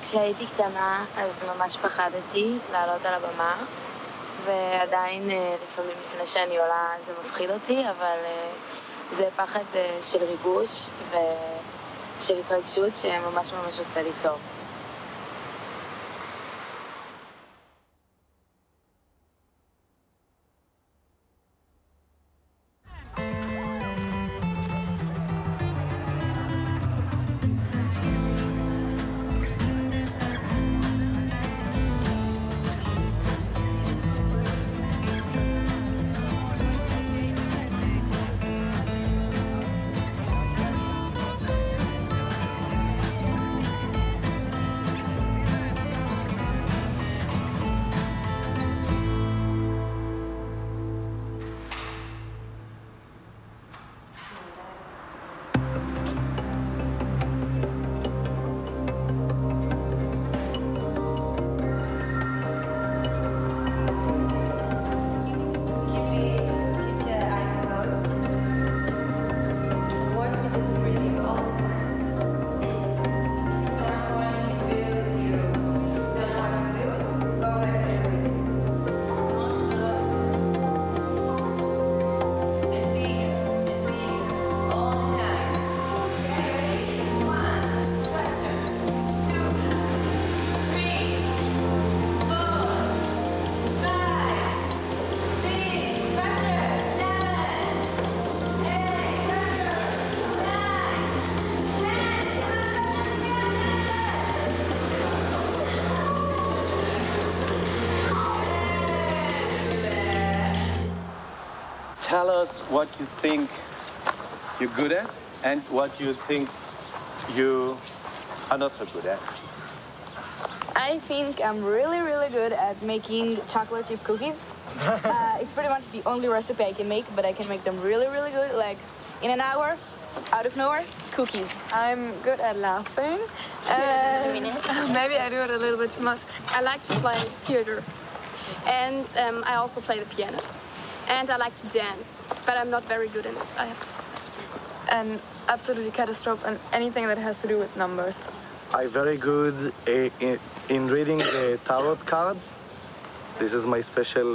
כשהייתי קטנה, אז ממש פחדתי לעלות על הבמה, ועדיין לפעמים לפני שאני עולה זה מפחיד אותי, אבל זה פחד של ריגוש ושל התרגשות שממש ממש עושה לי טוב. Tell us what you think you're good at and what you think you are not so good at. I think I'm really, really good at making chocolate chip cookies. It's pretty much the only recipe I can make, but I can make them really, really good. Like in an hour, out of nowhere, cookies. I'm good at laughing. Maybe I do it a little bit too much. I like to play theater, and I also play the piano. And I like to dance, but I'm not very good in it, I have to say. And absolutely catastrophic on anything that has to do with numbers. I'm very good in reading the tarot cards. This is my special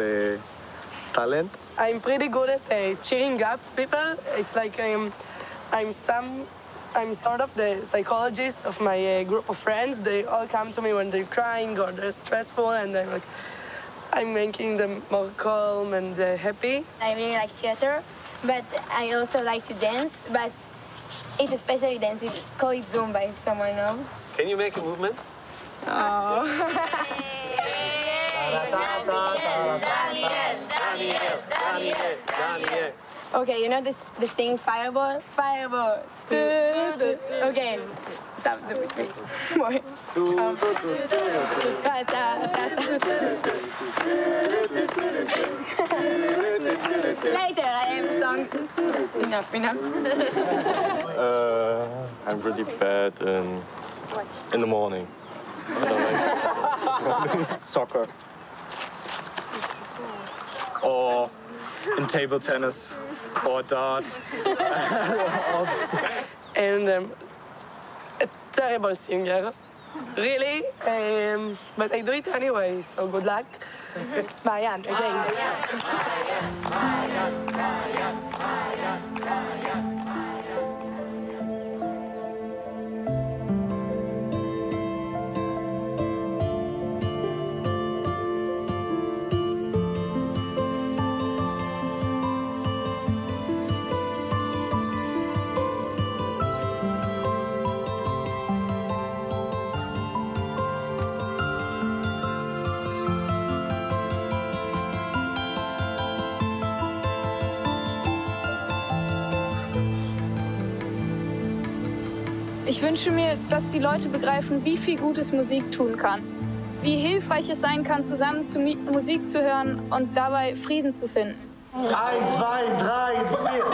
talent. I'm pretty good at cheering up people. It's like I'm sort of the psychologist of my group of friends. They all come to me when they're crying or they're stressful, and I'm making them more calm and happy. I really like theater, but I also like to dance, but it's especially dance. Call it Zumba if someone knows. Can you make a movement? Oh. Okay, you know the sing Fireball? Fireball. Okay, stop the with me. Later, I have a song. Enough. I'm really bad in the morning. Soccer. Or in table tennis. Or dart. And a terrible singer, really. But I do it anyway, so good luck. Marianne, again. Ich wünsche mir, dass die Leute begreifen, wie viel Gutes Musik tun kann. Wie hilfreich es sein kann, zusammen Musik zu hören und dabei Frieden zu finden. 1, 2, 3, 4.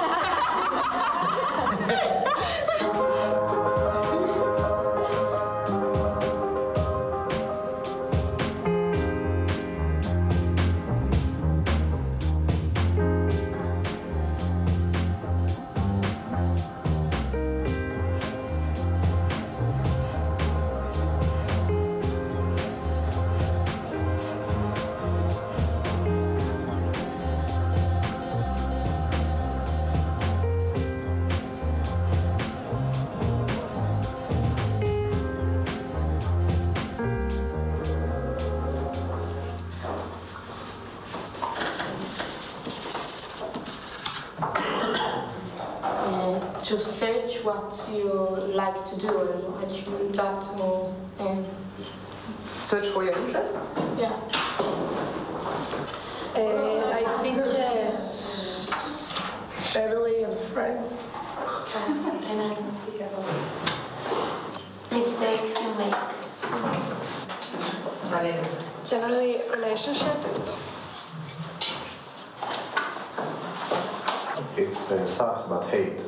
to search what you like to do and what you love to search for your interests? Yeah. I think family and friends. And I can speak as well. Mistakes you make. Generally, relationships. It's sucks but hate.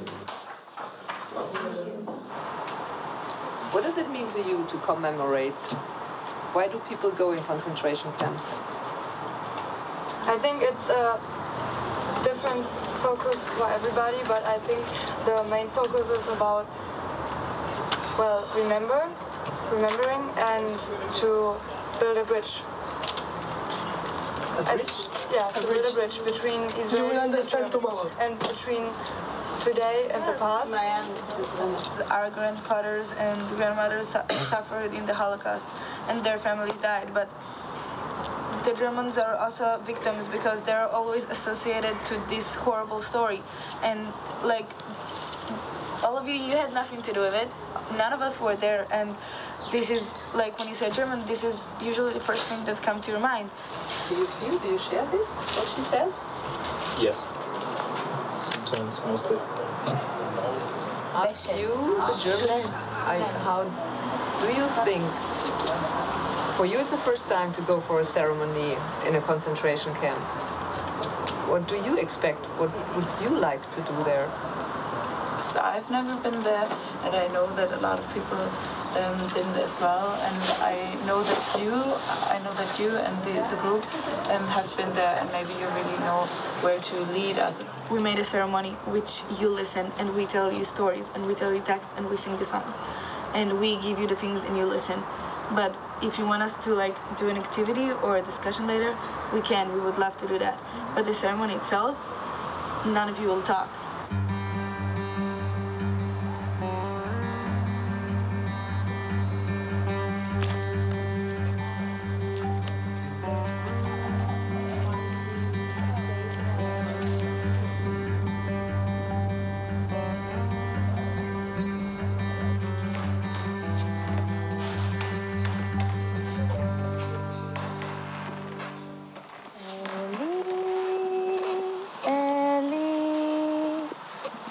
What does it mean to you to commemorate? Why do people go in concentration camps? I think it's a different focus for everybody, but I think the main focus is about, well, remembering and to build a bridge. A bridge? To build a bridge between Israelis and between today and the past. Our grandfathers and grandmothers suffered in the Holocaust and their families died, but the Germans are also victims because they're always associated to this horrible story. And like, all of you had nothing to do with it. None of us were there, and this is, like, when you say German, this is usually the first thing that comes to your mind. Do you share this, what she says? Yes. Sometimes, mostly. Ask you, the German, how do you think, for you it's the first time to go for a ceremony in a concentration camp. What do you expect? What would you like to do there? So I've never been there, and I know that a lot of people didn't as well, and I know that you and the group have been there, and maybe you really know where to lead us. We made a ceremony which you listen, and we tell you stories, and we tell you text, and we sing the songs, and we give you the things and you listen. But if you want us to do an activity or a discussion later, we can. We would love to do that. But the ceremony itself, none of you will talk.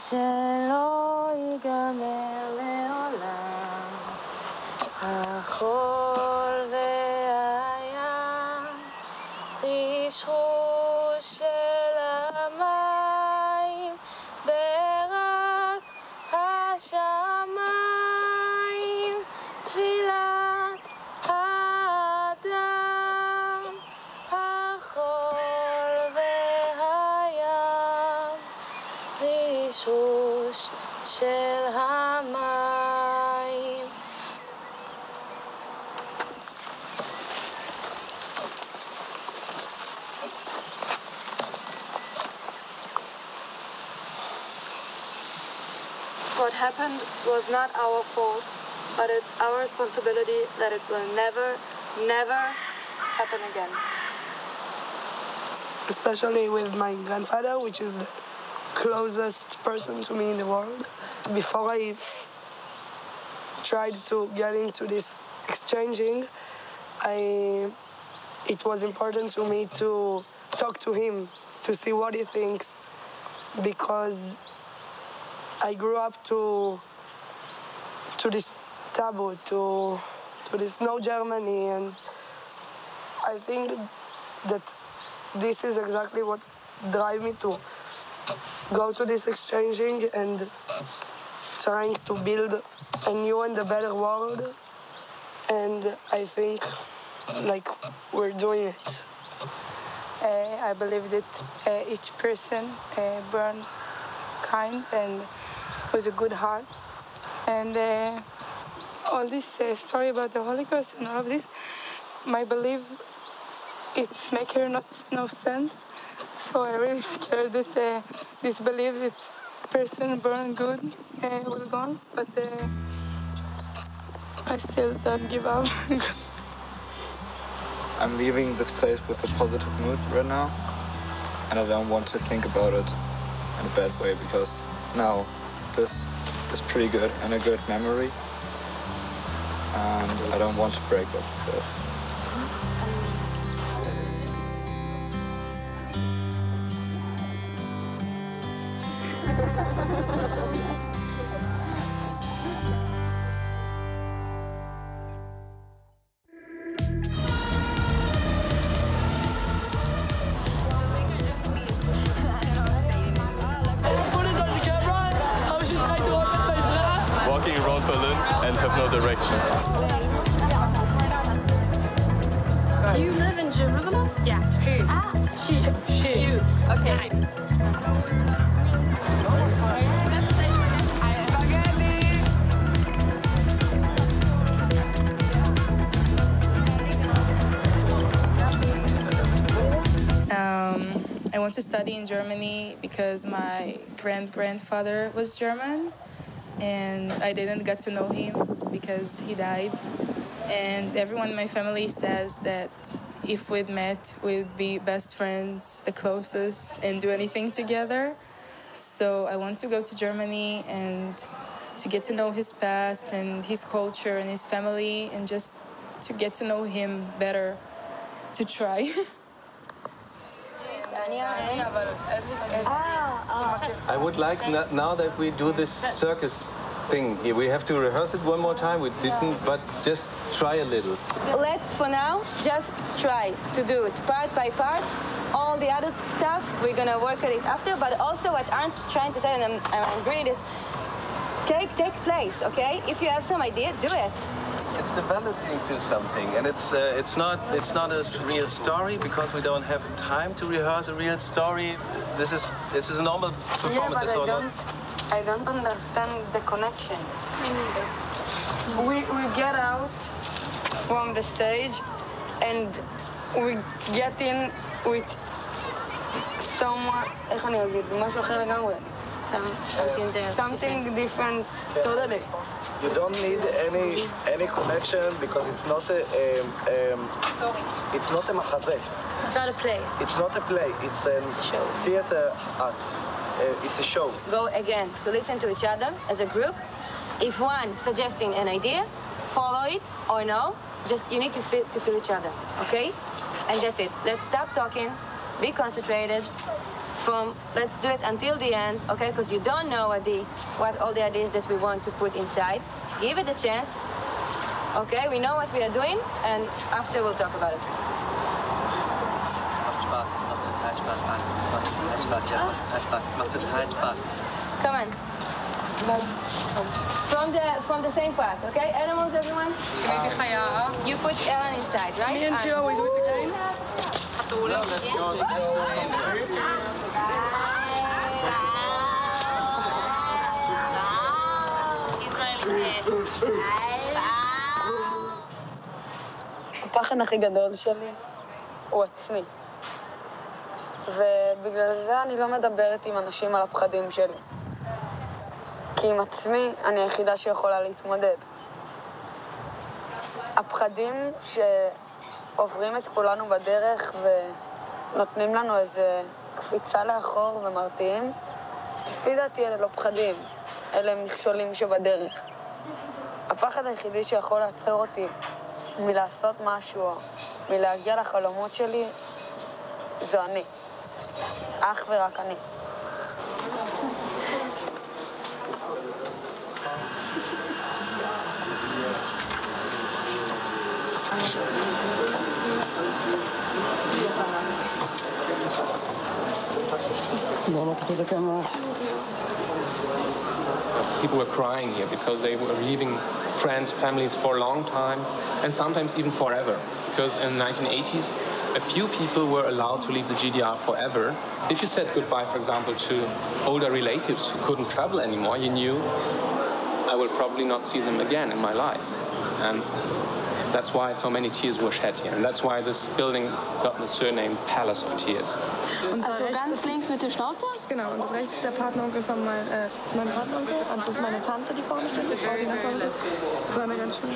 שלא ייגמר לעולם, החול והים, רשרוש של המים, ברק השמיים, תפילת האדם, החול והים, רשרוש של המים. What happened was not our fault, but it's our responsibility that it will never, never happen again. Especially with my grandfather, which is the closest person to me in the world. Before I tried to get into this exchanging, it was important to me to talk to him, to see what he thinks, because I grew up to this taboo, to this no Germany, and I think that this is exactly what drives me to go to this exchanging and trying to build a new and a better world. And I think we're doing it. I believe that each person born kind and with a good heart. And all this story about the Holocaust and all of this, my belief, it's making no sense. So I'm really scared that this belief that person born good will go on, but I still don't give up. I'm leaving this place with a positive mood right now, and I don't want to think about it in a bad way, because now this is pretty good and a good memory. And I don't want to break it. But walking around Berlin and have no direction. Do you live in Jerusalem? Yeah. She. Okay. I want to study in Germany because my grandfather was German, and I didn't get to know him because he died. And everyone in my family says that if we'd met, we'd be best friends, the closest, and do anything together. So I want to go to Germany and to get to know his past and his culture and his family, and just to get to know him better, to try. I would like now that we do this circus thing here, we have to rehearse it one more time. We didn't, but just try a little. Let's, for now, just try to do it part by part. All the other stuff, we're going to work at it after, but also what Arndt's trying to say, and I'm agreeing it, take place, okay? If you have some idea, do it. It's developing to something, and it's not a real story because we don't have time to rehearse a real story. This is a normal performance. Yeah, but I don't understand the connection. Me neither. We get out from the stage and we get in with someone, איך אני אגיד? משהו אחר לגמרי. Something different totally. You don't need any connection because it's not a מחזה. It's not a play. It's not a play. It's a theater act. It's a show. Go again to listen to each other as a group. If one suggesting an idea, follow it or no. Just you need to feel each other, okay? And that's it. Let's stop talking. Be concentrated. Let's do it until the end, okay? Because you don't know what all the ideas that we want to put inside. Give it a chance, okay? We know what we are doing, and after we'll talk about it. Es macht Spaß, es macht total Spaß. Es macht total Spaß. Come on. From the same part, okay? Animals, everyone? You put Ellen inside, right? Me and Chio, we do it again. No, let's go. הפחד הכי גדול שלי הוא עצמי. ובגלל זה אני לא מדברת עם אנשים על הפחדים שלי. כי עם עצמי אני היחידה שיכולה להתמודד. הפחדים שעוברים את כולנו בדרך ונותנים לנו איזה קפיצה לאחור ומרתיעים, לפי דעתי אלה לא פחדים, אלה הם מכשולים שבדרך. הפחד היחידי שיכול לעצור אותי מלעשות משהו, מלהגיע לחלומות שלי, זו אני. אך ורק אני. People were crying here because they were leaving friends, families for a long time, and sometimes even forever. Because in the 1980s, a few people were allowed to leave the GDR forever. If you said goodbye, for example, to older relatives who couldn't travel anymore, you knew I will probably not see them again in my life. And that's why so many tears were shed here. And that's why this building got the surname Palace of Tears. Also ganz links mit dem Schnauzer? Genau, und das rechts ist der Partneronkel von mein Partneronkel und das ist meine Tante, die vorne steht, die Frau, die nach vorne ist. Das war mir ganz schön.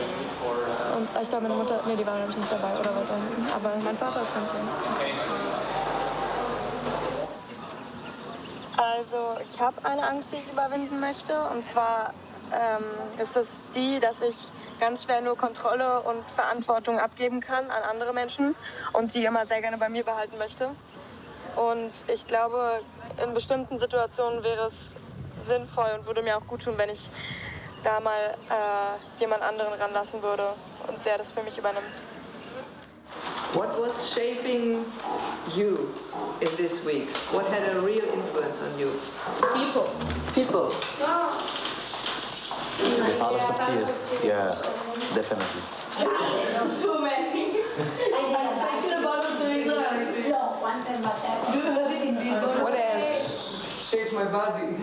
Und ich glaube, meine Mutter, nee, die war nämlich nicht dabei oder weiter hinten. Aber mein Vater ist ganz links. Also ich habe eine Angst, die ich überwinden möchte. Und zwar ist es die, dass ich ganz schwer nur Kontrolle und Verantwortung abgeben kann an andere Menschen und die immer sehr gerne bei mir behalten möchte. Und ich glaube, in bestimmten Situationen wäre es sinnvoll und würde mir auch gut tun, wenn ich da mal jemand anderen ranlassen würde und der das für mich übernimmt. What was shaping you in this week? What had a real influence on you? People. People. The Palace of Tears. Yeah, definitely. Too many. I'm checking about the Israelis. Do you have it in big? What else shaped my body?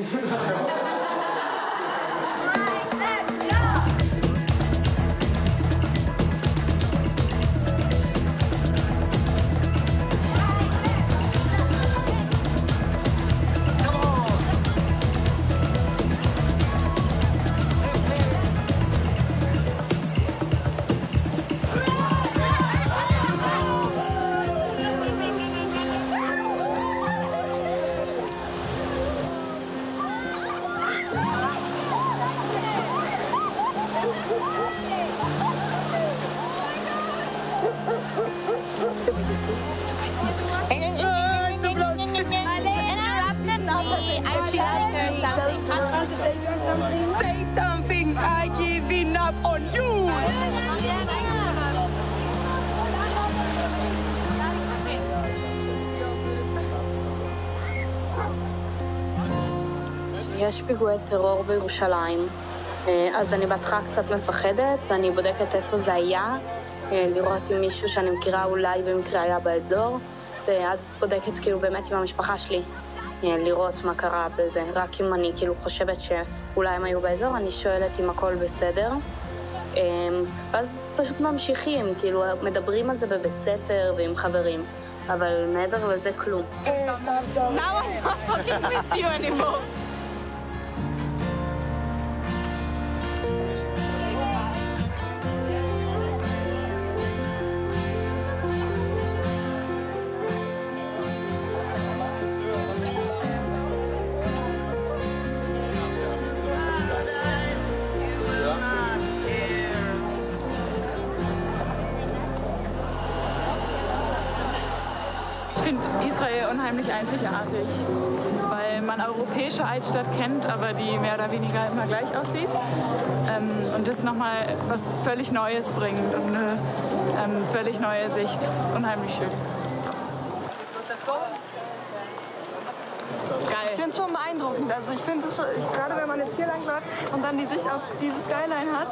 Say something, I giving up on you. יש פיגועי טרור בירושלים, אז אני בהתחלה קצת מפחדת ואני בודקת איפה זה היה, לראות אם מישהו שאני מכירה אולי במקרה היה באזור, ואז בודקת כאילו באמת עם המשפחה שלי, לראות מה קרה בזה. רק אם אני כאילו חושבת שאולי הם היו באזור, אני שואלת אם הכל בסדר. ואז פשוט ממשיכים, כאילו מדברים על זה בבית ספר ועם חברים, אבל מעבר לזה כלום. Now I'm not talking with you anymore. Ich finde Israel unheimlich einzigartig, weil man europäische Altstadt kennt, aber die mehr oder weniger immer gleich aussieht. Und das nochmal was völlig Neues bringt und eine völlig neue Sicht. Das ist unheimlich schön. Ich finde es schon beeindruckend. Also ich finde es schon, gerade wenn man jetzt hier lang läuft und dann die Sicht auf dieses Skyline hat,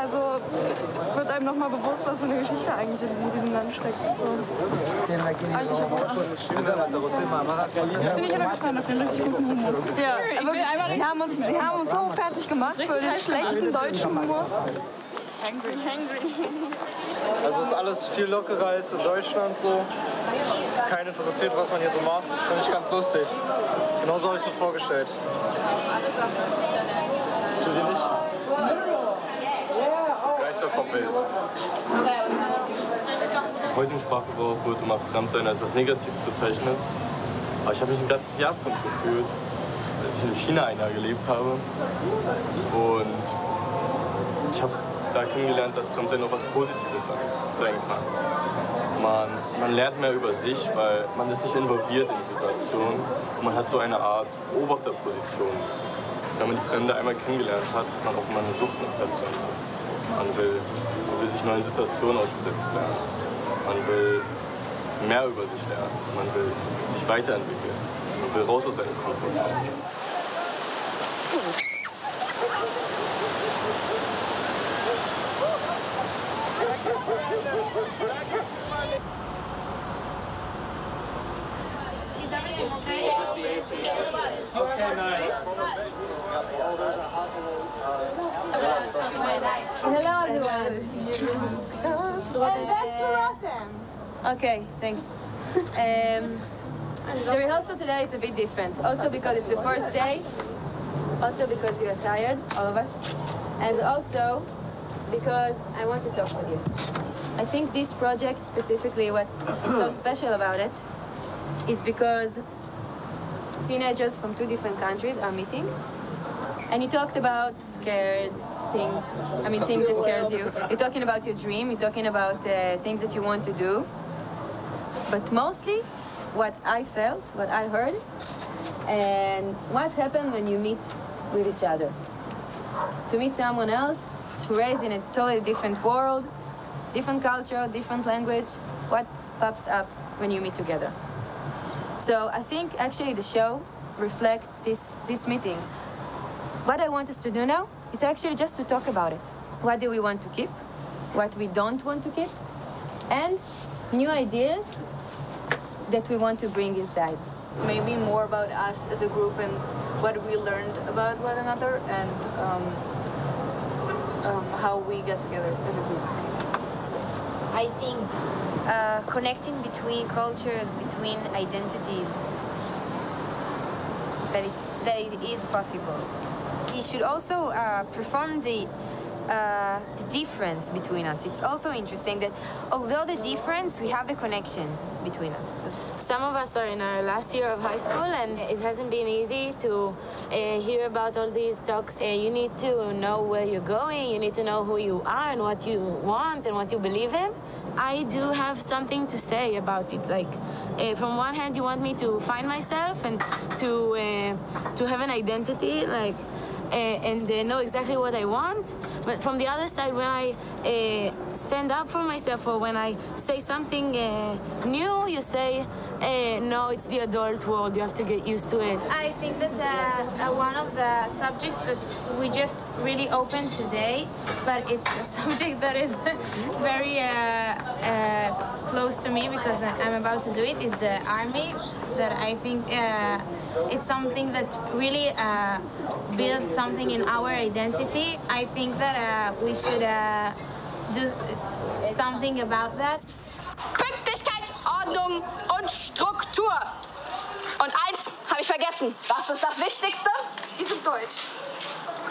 also wird einem nochmal bewusst, was für eine Geschichte eigentlich in diesem Land steckt. So. Bin ich immer gespannt auf den richtig guten Hummus. Ja, die haben uns so fertig gemacht für den schlechten deutschen Hummus. Also es ist alles viel lockerer als in Deutschland so. Keinen interessiert, was man hier so macht. Finde ich ganz lustig. Genauso habe ich es mir vorgestellt. Du dir nicht? Geister vom Bild. Heute im Sprachgebrauch wird immer Fremdsein als etwas Negatives bezeichnet. Aber ich habe mich ein ganzes Jahr fremd gefühlt, als ich in China ein Jahr gelebt habe. Und ich habe da kennengelernt, dass Fremdsein auch was Positives sein kann. Man lernt mehr über sich, weil man ist nicht involviert in die Situation. Und man hat so eine Art Beobachterposition. Wenn man die Fremde einmal kennengelernt hat, hat man auch immer eine Sucht nach der Fremde. Man will sich neuen Situationen ausgesetzt lernen. Man will mehr über sich lernen. Man will sich weiterentwickeln. Man will raus aus seiner Komfortzone. Hello everyone. And back to Rotterdam. Okay, thanks. The rehearsal today is a bit different. Also because it's the first day. Also because you are tired, all of us. And also because I want to talk with you. I think this project, specifically what's so special about it, is because teenagers from 2 different countries are meeting. And you talked about scared things, things that scares you. You're talking about your dream, you're talking about things that you want to do. But mostly, what I felt, what I heard, and what happened when you meet with each other. To meet someone else, raised in a totally different world, different culture, different language, what pops up when you meet together. So I think actually the show reflects these meetings. What I want us to do now, it's actually just to talk about it. What do we want to keep? What we don't want to keep? And new ideas that we want to bring inside. Maybe more about us as a group and what we learned about one another and how we get together as a group. I think connecting between cultures, between identities, that it is possible. We should also perform the difference between us. It's also interesting that although the difference, we have the connection between us. Some of us are in our last year of high school, and it hasn't been easy to hear about all these talks. You need to know where you're going, you need to know who you are and what you want and what you believe in. I do have something to say about it. Like, from one hand, you want me to find myself and to have an identity, like, and know exactly what I want. But from the other side, when I stand up for myself or when I say something new, you say, no, it's the adult world, you have to get used to it. I think that one of the subjects that we just really opened today, but it's a subject that is very close to me because I'm about to do it, is the army. That I think it's something that really builds something in our identity. I think that we should do something about that. Pünktlichkeit, Ordnung und Struktur. Und eins habe ich vergessen. Was ist das Wichtigste? Die sind deutsch.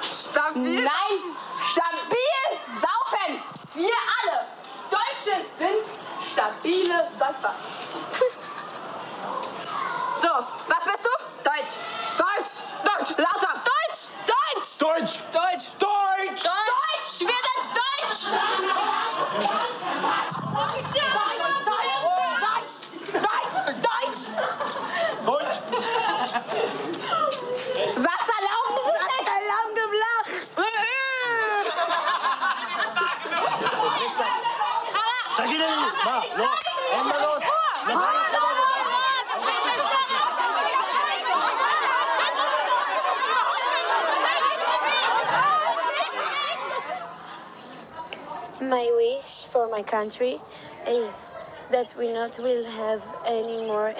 Stabil? Nein, stabil saufen. Wir alle Deutsche sind stabile Säufer. So, was bist du? Deutsch. Deutsch. Deutsch. Lauter. Deutsch. Deutsch. Deutsch. Deutsch. Deutsch. Deutsch. Wir sind Deutsch. Deutsch. Deutsch. Deutsch. Was erlauben Sie sich? Was erlauben geblach? Da geht er nicht. Mach, los. Einmal los. My wish for my country is that we not will have any more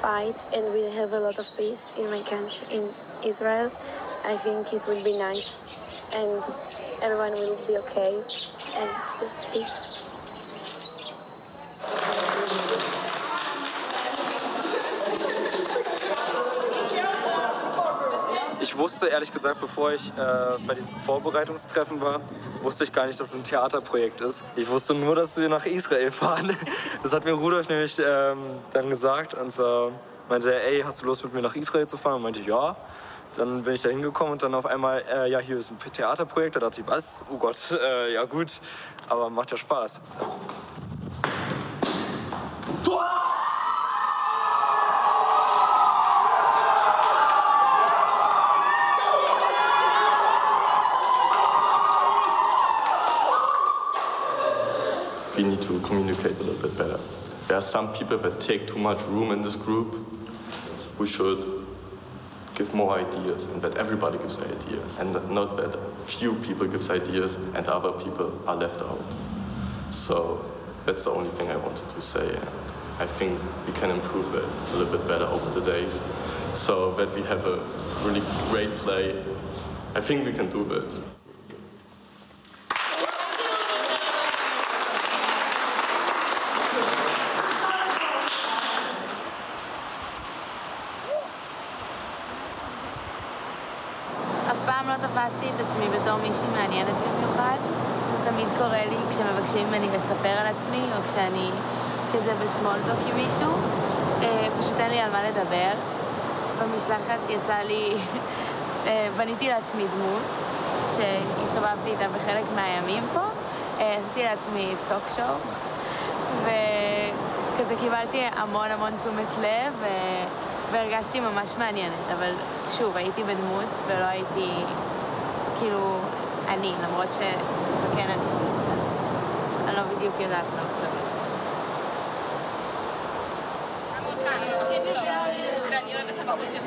fight and we'll have a lot of peace in my country, in Israel. I think it will be nice and everyone will be okay and just peace. Ich wusste ehrlich gesagt, bevor ich bei diesem Vorbereitungstreffen war, wusste ich gar nicht, dass es ein Theaterprojekt ist. Ich wusste nur, dass wir nach Israel fahren. Das hat mir Rudolf nämlich dann gesagt. Und zwar meinte er, ey, hast du Lust mit mir nach Israel zu fahren? Und meinte ich, ja. Dann bin ich da hingekommen und dann auf einmal, ja, hier ist ein Theaterprojekt. Da dachte ich, was? Oh Gott, ja gut, aber macht ja Spaß. We need to communicate a little bit better. There are some people that take too much room in this group. We should give more ideas and that everybody gives an idea and not that few people gives ideas and other people are left out. So that's the only thing I wanted to say, and I think we can improve it a little bit better over the days so that we have a really great play. I think we can do that. תפסתי את עצמי בתור מישהי מעניינת במיוחד. זה תמיד קורה לי כשמבקשים ממני לספר על עצמי, או כשאני כזה בסמולטוק עם מישהו. פשוט אין לי על מה לדבר. במשלחת יצא לי, בניתי לעצמי דמות שהסתובבתי איתה בחלק מהימים פה. עשיתי לעצמי טוק שואו, וכזה קיבלתי המון תשומת לב והרגשתי ממש מעניינת, אבל שוב, הייתי בדמות ולא הייתי כאילו אני, למרות שזה כן אני, אז אני לא בדיוק יודעת מה עכשיו.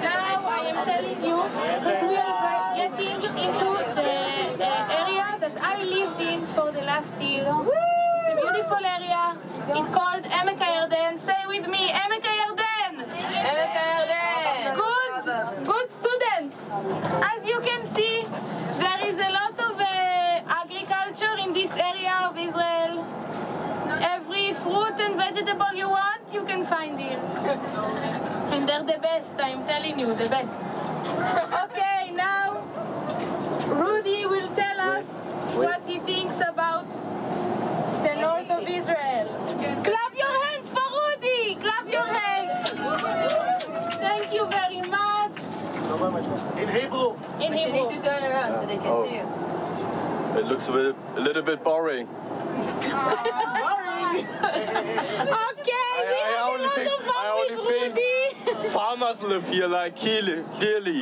Now I am telling you that we are getting into the area that I lived in for the last year. It's a beautiful area. It's called עמק הירדן. Say with me, עמק הירדן. עמק הירדן. Good students. As you can see, there is a lot of agriculture in this area of Israel. Every fruit and vegetable you want, you can find here. And they're the best, I'm telling you, the best. Okay, now Rudy will tell us what he thinks about the north of Israel. Clap your hands for Rudy! Clap your hands! Thank you very much. In Hebrew. In Hebrew. You need to turn around so they can see you. It looks a little bit boring. Boring. Okay, we had a lot of fun with Rudy. Farmers live here like clearly.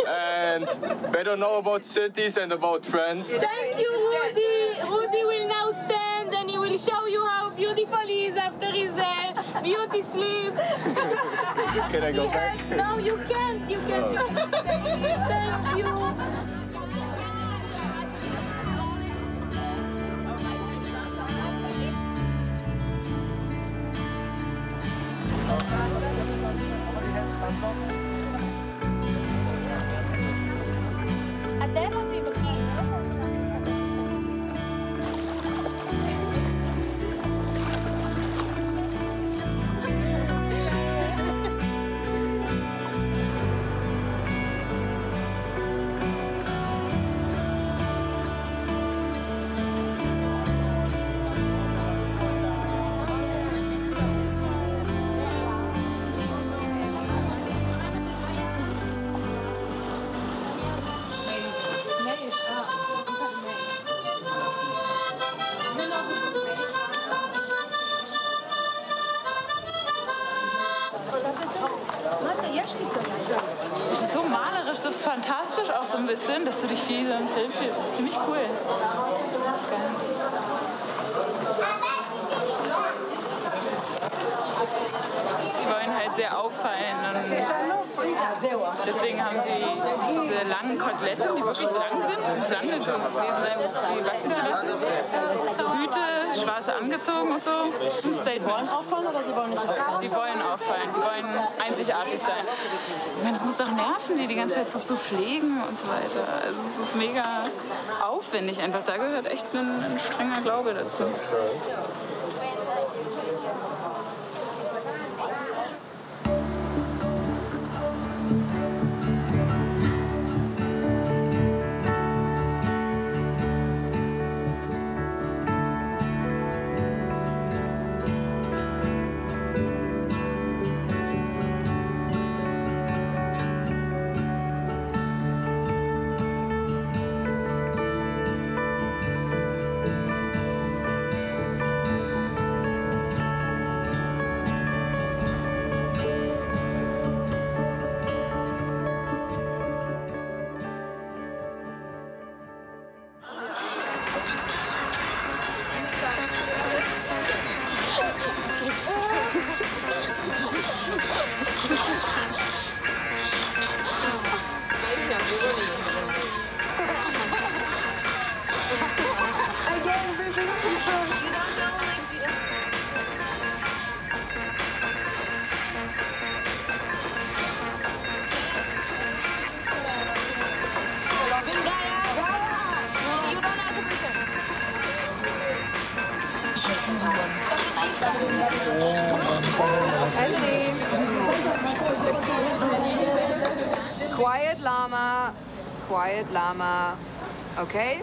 And they don't know about cities and about friends. Thank you, Rudy. Rudy will now stand and he will show you how beautiful he is after his beauty sleep. Can I go back? No, you can't. You can't. You can stay here. Thank you. Es ist so malerisch, so fantastisch auch so ein bisschen, dass du dich wie so im Film fühlst. Das ist ziemlich cool. Die wollen halt sehr auffallen und deswegen haben sie diese langen Koteletten, die wirklich lang sind. Das muss lang gewesen sein, die wachsen zu lassen. Hüte, schwarze angezogen und so. Das ist ein Statement. Sie wollen auffallen oder sie wollen nicht auffallen? Sie wollen auffallen, die wollen einzigartig sein. Ich meine, es muss doch nerven, die ganze Zeit so zu pflegen und so weiter. Also es ist mega aufwendig einfach. Da gehört echt ein strenger Glaube dazu. Quiet llama, okay?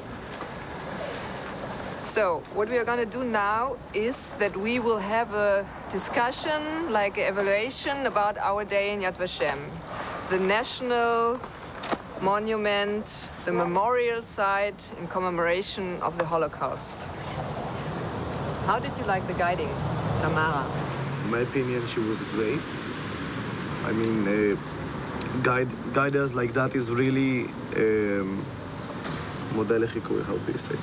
So, what we are going to do now is that we will have a discussion, like an evaluation about our day in Yad Vashem. the national monument, the memorial site in commemoration of the Holocaust. How did you like the guiding, Tamara? In my opinion, she was great. I mean, guiders like that is really model לחיקוי, how do you say?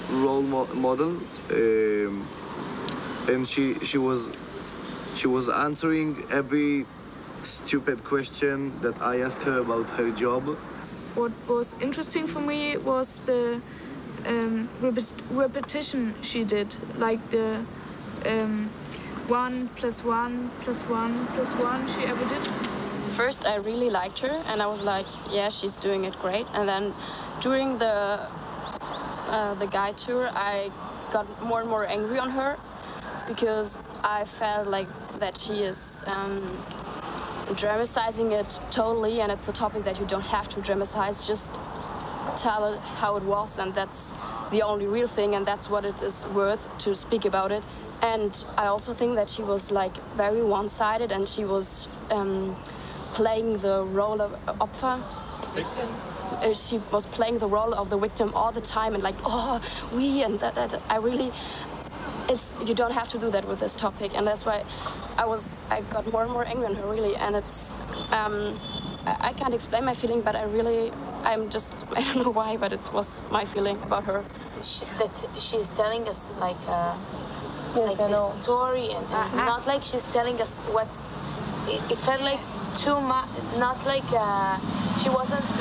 Role model. And she was answering every stupid question that I asked her about her job. What was interesting for me was the repetition she did, like the 1 + 1 + 1 + 1 she ever did. First, I really liked her, and I was like, yeah, she's doing it great. And then during the guide tour, I got more and more angry on her because I felt like that she is dramatizing it totally, and it's a topic that you don't have to dramatize. Just tell it how it was, and that's the only real thing, and that's what it is worth to speak about it. And I also think that she was like very one-sided, and she was playing the role of Opfer. She was playing the role of the victim all the time, and like, oh, we, and that I really, you don't have to do that with this topic, and that's why I got more and more angry on her, really. And it's, I can't explain my feeling, but I don't know why, but it was my feeling about her. That she's telling us like a story, and not like she's telling us what. It felt like too much, not like she wasn't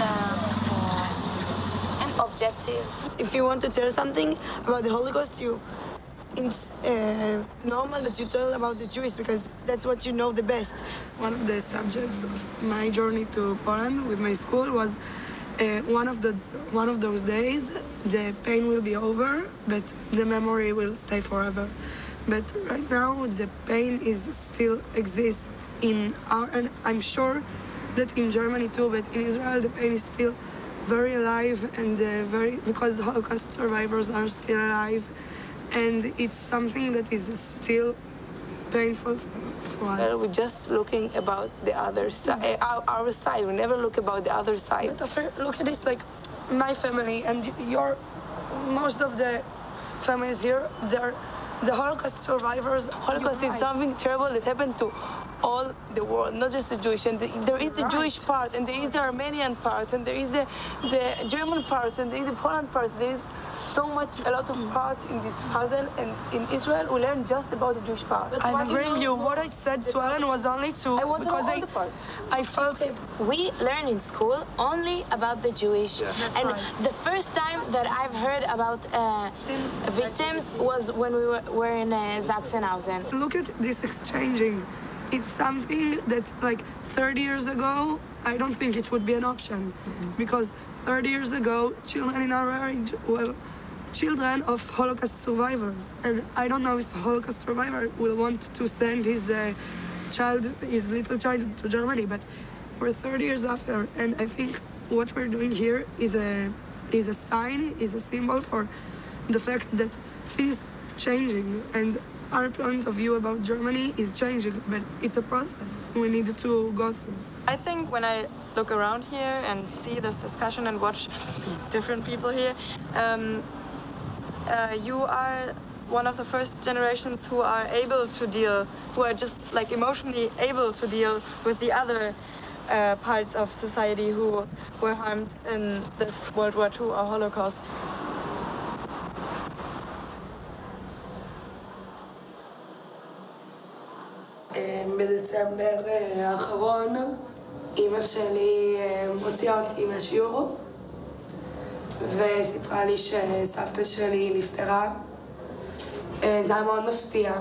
an objective. If you want to tell something about the Holocaust, it's normal that you tell about the Jews because that's what you know the best. One of the subjects of my journey to Poland with my school was one of those days the pain will be over, but the memory will stay forever. But right now the pain still exists and I'm sure that in Germany too, but in Israel the pain is still very alive, and because the Holocaust survivors are still alive, and it's something that is still painful for us. We're just looking about the other side, our side. We never look about the other side. But look at this, like my family and most of the families here, they're the Holocaust survivors. Holocaust is something terrible that happened to all the world, not just the Jewish. And there is the Jewish part, and there is the Armenian part, and there is the German parts, and there is the Poland parts. There is a lot of parts in this puzzle, and in Israel we learn just about the Jewish part. I'm agreeing you. What I said to Ellen was only because I felt it. We learn in school only about the Jewish, and the first time that I've heard about victims was when we were in Sachsenhausen. Look at this exchanging. It's something that, like, 30 years ago, I don't think it would be an option. Because 30 years ago, children in our age were children of Holocaust survivors. And I don't know if a Holocaust survivor will want to send his little child to Germany, but we're 30 years after. And I think what we're doing here is a sign, is a symbol for the fact that things are changing. And our point of view about Germany is changing, but it's a process we need to go through. I think when I look around here and see this discussion and watch different people here, you are one of the first generations who are able to deal, who are just like emotionally able to deal with the other parts of society who were harmed in this World War II or Holocaust. בדצמבר האחרון אמא שלי הוציאה אותי מהשיעור וסיפרה לי שסבתא שלי נפטרה. זה היה מאוד מפתיע,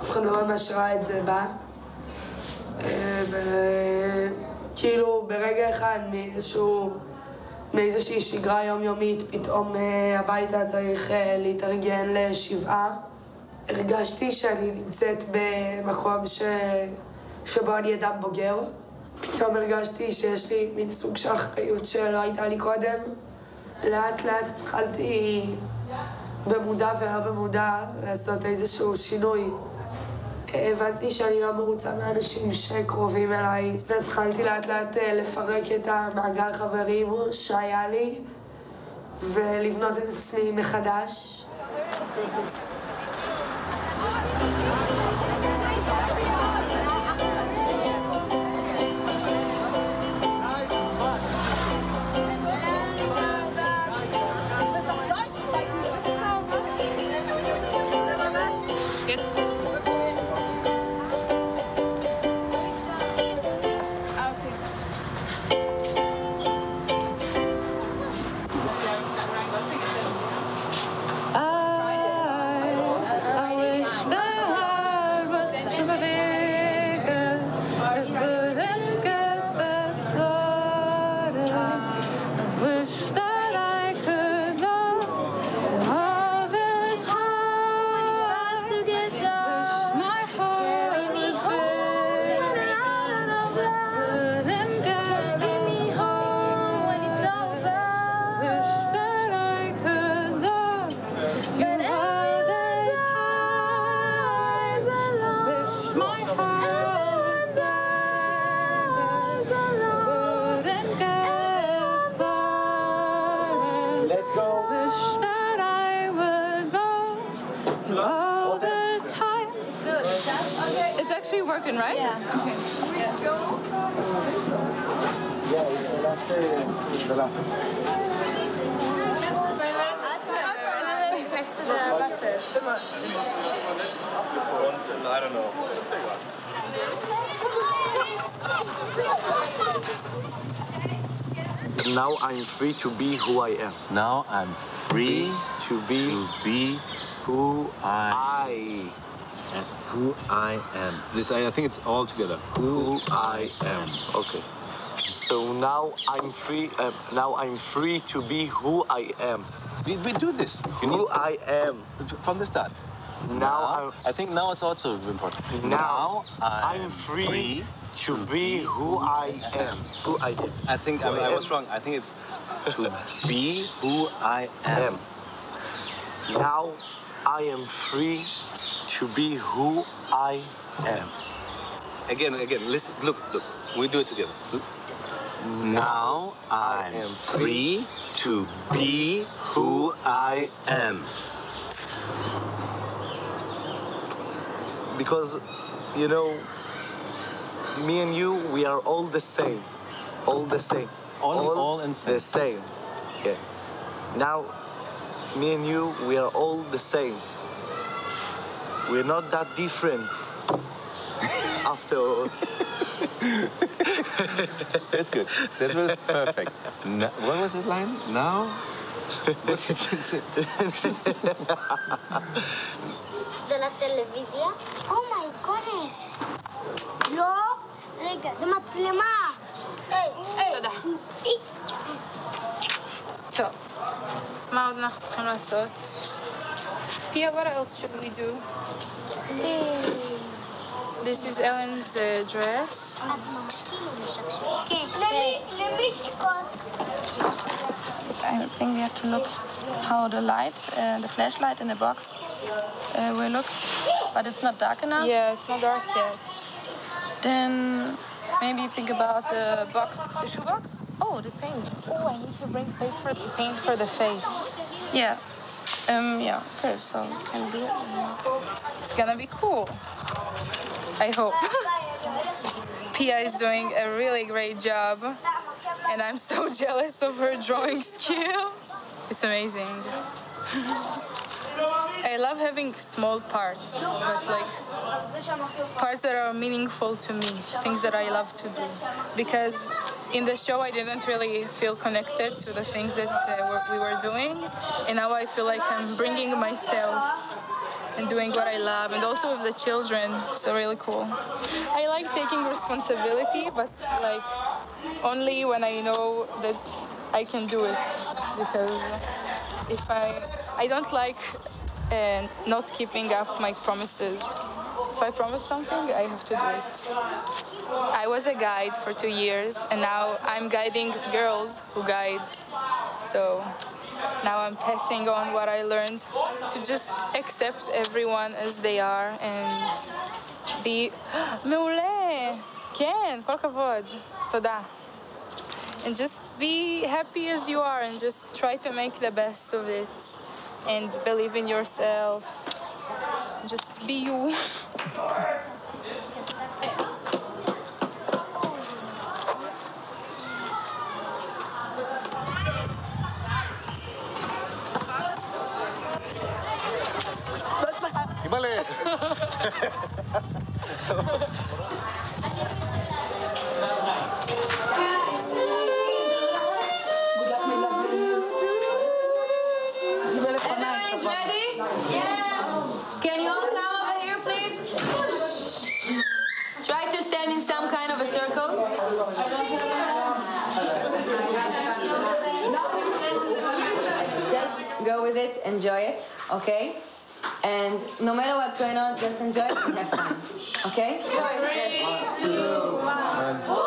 אף אחד לא ממש ראה את זה בה, וכאילו ברגע אחד מאיזושהי שגרה יומיומית פתאום הביתה צריך להתארגן לשבעה. הרגשתי שאני נמצאת במקום שבו אני אדם בוגר. פתאום הרגשתי שיש לי מין סוג של אחריות שלא הייתה לי קודם. לאט לאט התחלתי במודע ולא במודע לעשות איזשהו שינוי הבנתי שאני לא מרוצה מאנשים שקרובים אליי, והתחלתי לאט לאט לפרק את המעגל חברים שהיה לי, ולבנות את עצמי מחדש. Working, right? Yeah. Okay. Yeah, the last. Next to the buses. Once in, I don't know. Now I'm free to be who I am. Now I'm free to be who I am. This, I think it's all together. Who I am. Okay. So now I'm free. Now I'm free to be who I am. We do this. Who I am from the start. Now I think now it's also important. Now I'm free to be who I am. Who I am. I think I was wrong. I think it's to be who I am. Now I am free to be who I am. Again, listen, look. We do it together. Look. Now I am free to be who I am. Because, you know, me and you, we are all the same. All the same. All and same. The same. Yeah. Now, me and you, we are all the same. We're not that different. After all. That's good. That was perfect. No, what was the line? Now? What's it? זה לטלוויזיה? Oh my goodness. לא? רגע, זה מצלמה. תודה. טוב, מה עוד אנחנו צריכים לעשות? Pia, what else should we do? This is Ellen's dress. I think we have to look how the light, the flashlight in the box will look, but it's not dark enough. Yeah, it's not dark yet. Then maybe think about the box, the shoe box. Oh, the paint. Oh, I need to bring paint for the face. Yeah. Yeah, okay, so we can do it. It's gonna be cool. I hope. Pia is doing a really great job, and I'm so jealous of her drawing skills. It's amazing. I love having small parts, but like parts that are meaningful to me, things that I love to do. Because in the show, I didn't really feel connected to the things that we were doing, and now I feel like I'm bringing myself and doing what I love, and also with the children. It's really cool. I like taking responsibility, but like only when I know that I can do it, because if I don't like not keeping up my promises. If I promise something, I have to do it. I was a guide for 2 years, and now I'm guiding girls who guide. So now I'm passing on what I learned to just accept everyone as they are and be... מעולה! כן, כל כבוד. תודה. And just be happy as you are and just try to make the best of it and believe in yourself. Just be you. Everybody's ready? Yeah. Can you all come over here, please? Try to stand in some kind of a circle. Just go with it, enjoy it, okay? And no matter what's going on, just enjoy it and have fun, okay? 3, 2, 1.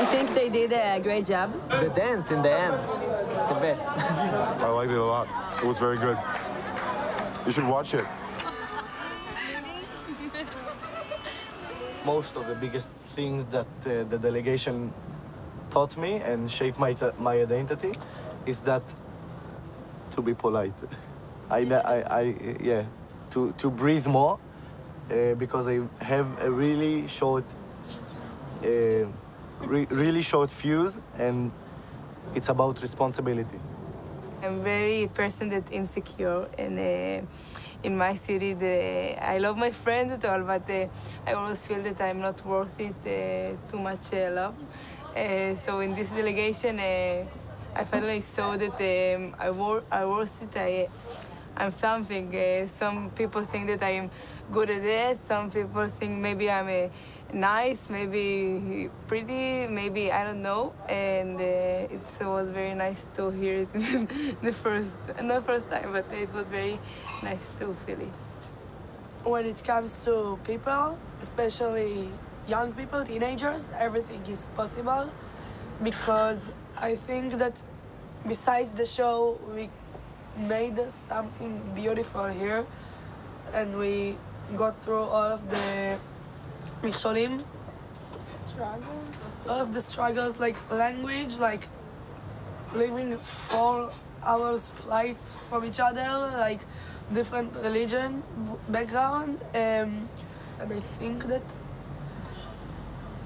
I think they did a great job. The dance in the end, it's the best. I liked it a lot. It was very good. You should watch it. Most of the biggest things that the delegation taught me and shaped my identity is that to be polite. To breathe more because I have a really short fuse, and it's about responsibility. I'm very person that insecure, and in my city, I love my friends at all, but I always feel that I'm not worth it too much love. So in this delegation, I finally saw that I worth it. I'm something. Some people think that I'm good at this. Some people think maybe I'm nice, maybe pretty, maybe I don't know. And it was very nice to hear it not first time, but it was very nice to feel it. When it comes to people, especially young people, teenagers, everything is possible, because I think that besides the show, we made something beautiful here, and we got through all of the struggles, all of the struggles, like language, like living 4 hours flight from each other, like different religion background, and I think that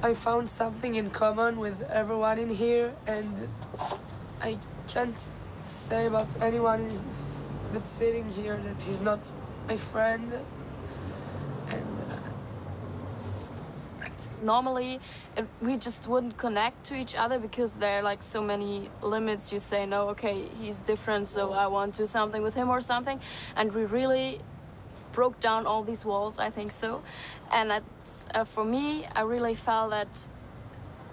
I found something in common with everyone in here, and I can't say about anyone that's sitting here that he's not my friend. And normally we just wouldn't connect to each other because there are like so many limits. You say, no, okay, he's different, so I want to do something with him or something. And we really broke down all these walls, I think so. And that's, for me, I really felt that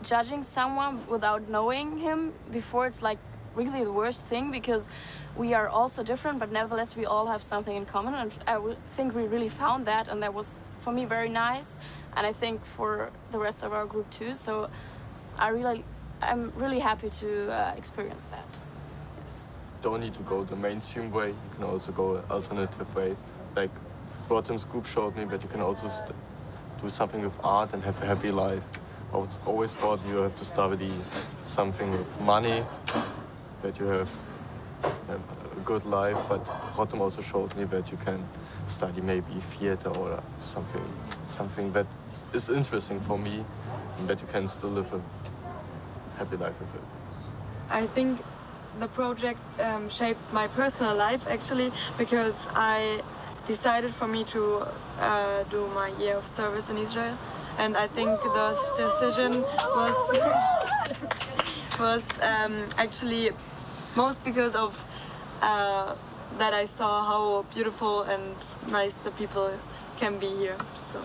judging someone without knowing him before, it's like really the worst thing, because we are all so different, but nevertheless we all have something in common. And I think we really found that, and that was, for me, very nice. And I think for the rest of our group too. So I'm really happy to experience that. Yes. Don't need to go the mainstream way. You can also go an alternative way. Like Rotem's group showed me that you can also do something with art and have a happy life. I always thought you have to study something with money, that you have a good life, but Rotem also showed me that you can study maybe theater or something that is interesting for me, and that you can still live a happy life with it. I think the project shaped my personal life actually, because I decided for me to do my year of service in Israel, and I think this decision was actually most because of that I saw how beautiful and nice the people can be here. So.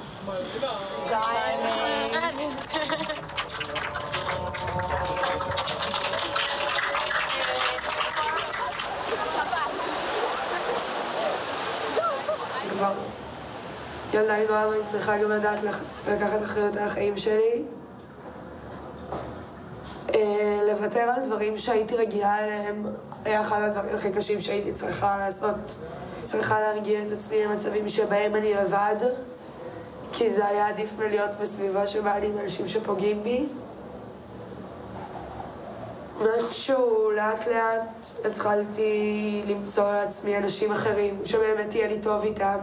כבר ילדה לי נורא, ואני צריכה גם לדעת לקחת אחריות על החיים שלי. לוותר על דברים שהייתי רגילה אליהם היה אחד הדברים הכי קשים שהייתי צריכה לעשות. צריכה להרגיל את עצמי למצבים שבהם אני לבד, כי זה היה עדיף מלהיות בסביבה שבה לי עם אנשים שפוגעים בי. ואיכשהו לאט לאט התחלתי למצוא לעצמי אנשים אחרים שבאמת יהיה לי טוב איתם.